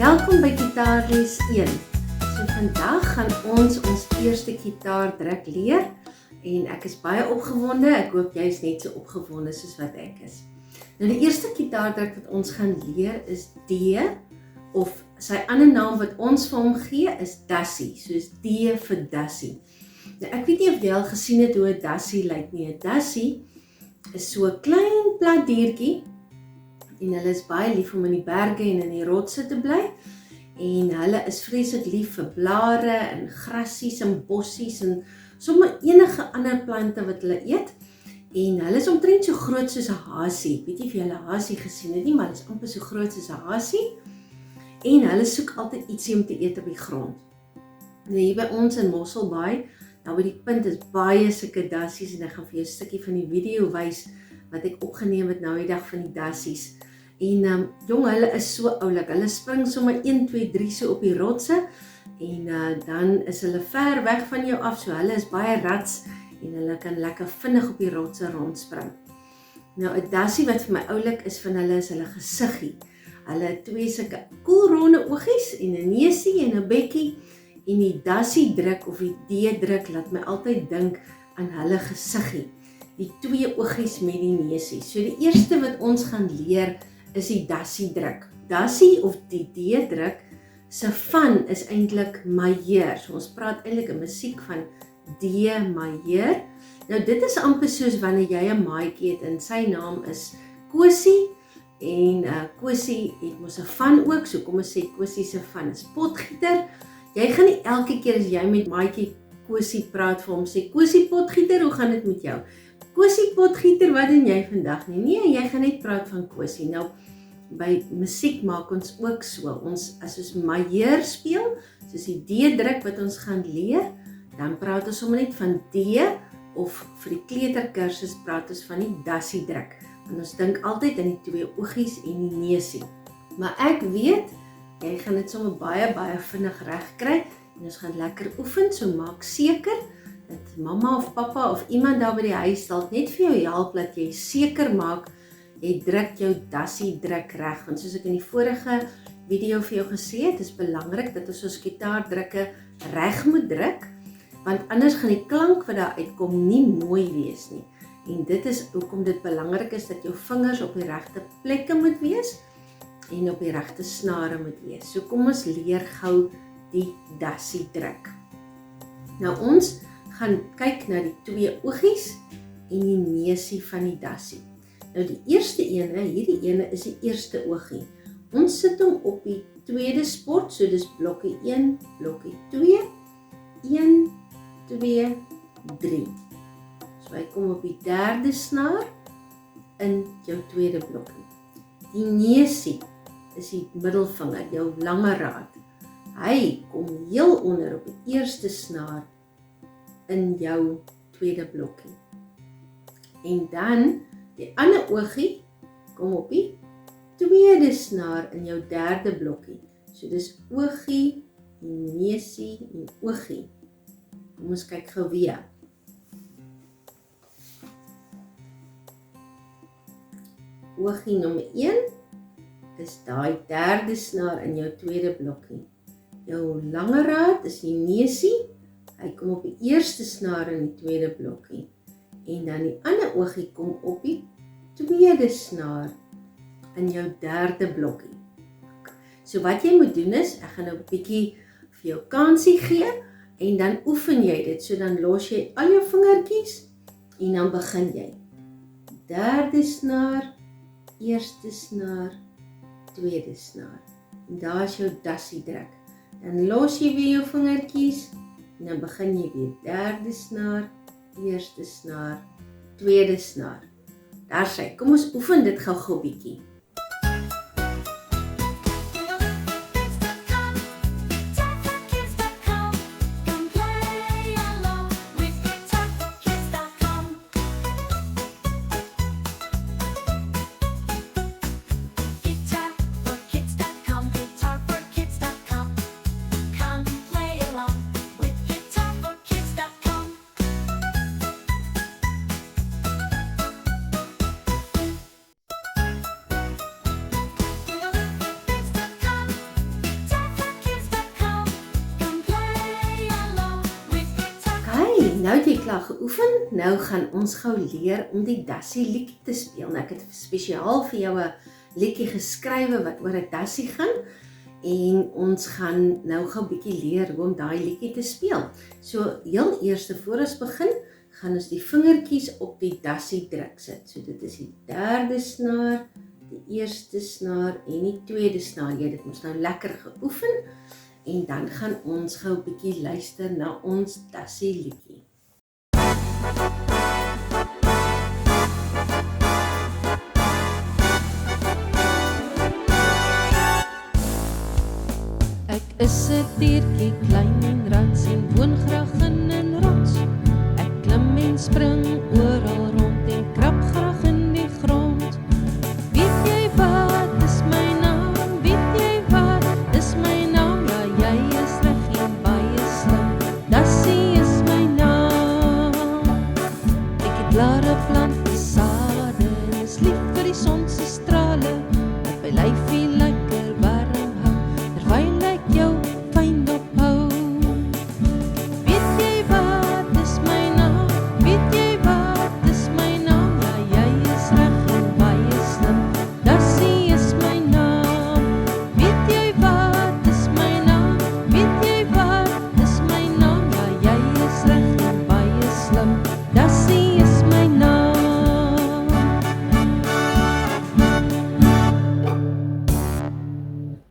Welkom by Gitaarles 1. So vandag gaan ons eerste gitaardruk leer en ek is baie opgewonde. Ek hoop jy is net so opgewonde soos wat ek is. Nou die eerste gitaardruk wat ons gaan leer is D, of sy ander naam wat ons vir hom gee is Dassie, soos D vir Dassie. Nou ek weet nie of jy al gesien het hoe 'n Dassie lyk nie. 'n Dassie is so 'n klein plat diertjie en hulle is baie lief om in die berge en in die rotse te bly. En hulle is vreeslik lief vir blare en grasies en bossies en sommer enige ander plante wat hulle eet. En hulle is omtrent so groot soos 'n hasie. Ek weet nie of jy 'n hasie gesien het nie, maar hulle is amper so groot soos 'n hasie. En hulle soek altyd ietsie om te eet op die grond. Nou hier by ons in Mosselbaai, daar by die punt is baie sulke dassies en ek gaan vir jou 'n stukkie van die video wys wat ek opgeneem het nou die dag van die dassies. En jong, hulle is so oulik. Hulle spring sommer 1, 2, 3 so op die rotse en dan is hulle ver weg van jou af. So hulle is baie rats en hulle kan lekker vinnig op die rotse rondspring. Nou 'n dassie wat vir my oulik is van hulle is hulle gesiggie. Hulle het twee sulke koelronde oogies en 'n neusie en 'n bekkie. En die dassie druk of die D-druk laat my altyd dink aan hulle gesiggie. Die twee oogies met die neusie. So die eerste wat ons gaan leer is die dassie druk. Dassie of die D-druk se van is eintlik majeur. So ons praat eintlik 'n musiek van D majeur. Nou dit is amper soos wanneer jy 'n maatjie het en sy naam is Kosie en Kosie het mos 'n van ook. So kom ons sê Kosie se van is potgieter. Jy gaan nie elke keer as jy met maatjie Kosie praat vir hom sê Kosie potgieter, hoe gaan dit met jou? Kosie potgieter, wat doen jy vandag nie? Nee, jy gaan net praat van Kosie. Nou, by musiek maak ons ook so. As ons majeur speel, soos die D-druk wat ons gaan leer, dan praat ons sommer net van D, of vir die kleuterkursus praat ons van die dassie druk. Want ons dink altyd aan die twee oogies en die neusie. Maar ek weet, jy gaan dit sommer baie vinnig reg kry, en ons gaan lekker oefen, so maak seker, dat mamma of pappa of iemand daar by die huis dalk net vir jou help, dat jy seker maak, jy druk jou dassie druk reg, want soos ek in die vorige video vir jou gesê het, is belangrik dat ons gitaardrukke reg moet druk, want anders gaan die klank wat daar uitkom nie mooi wees nie. En dit is hoekom dit belangrik is dat jou vingers op die regte plekke moet wees en op die regte snare moet wees. So kom ons leer gou die dassie druk. Nou ons gaan kyk na die twee oogies en die neusie van die dassie. Nou die eerste ene, hierdie ene is die eerste oogie. Ons sit hom op die tweede spot, so dis blokkie 1, blokkie 2, 1, 2, 3. So hy kom op die derde snaar in jou tweede blokkie. Die neusie is die middelvinger, jou lange raad. Hy kom heel onder op die eerste snaar in jou tweede blokkie. En dan die ander oogie kom op die tweede snaar in jou derde blokkie. So dis oogie, neusie en oogie. Kom ons kyk gou weer. Oogie nommer 1 is daai derde snaar in jou tweede blokkie. Jou lange raad is die neusie. Hy kom op die eerste snaar in die tweede blokkie. En dan die ander oogie kom op die tweede snaar in jou derde blokkie. So wat jy moet doen is, ek gaan nou 'n bietjie vir jou kansie gee en dan oefen jy dit. So dan los jy al jou vingertjies en dan begin jy. Derde snaar, eerste snaar, tweede snaar. En daar is jou dassie druk. Dan los jy weer jou vingertjies en dan begin jy weer derde snaar, eerste snaar, tweede snaar. Daar sê, kom ons oefen dit gou bietjie. nou het jy klaar geoefen. Nou gaan ons gou leer om die dassie liedjie te speel. Nou, ek het spesiaal vir jou 'n liedjie geskrywe wat oor 'n dassie gaan. En ons gaan nou gou 'n bietjie leer hoe om daai liedjie te speel. So, heel eers voor ons begin, gaan ons die vingertjies op die dassie druk sit. So, dit is die derde snaar, die eerste snaar en die tweede snaar. Jy het dit mos nou lekker geoefen. En dan gaan ons gou 'n bietjie luister na ons dassie liedjie. Ek is 'n diertjie, klein en rats en woon graag in 'n rots. Ek klim en spring oral rond en krap graag in die grond. Weet jy wat is my naam? Weet jy wat is my naam? Ja, jy is reg en baie slim. Dassie is my naam. Ek het blare, plante, sade en is lief vir die son se strale. Op my lyfie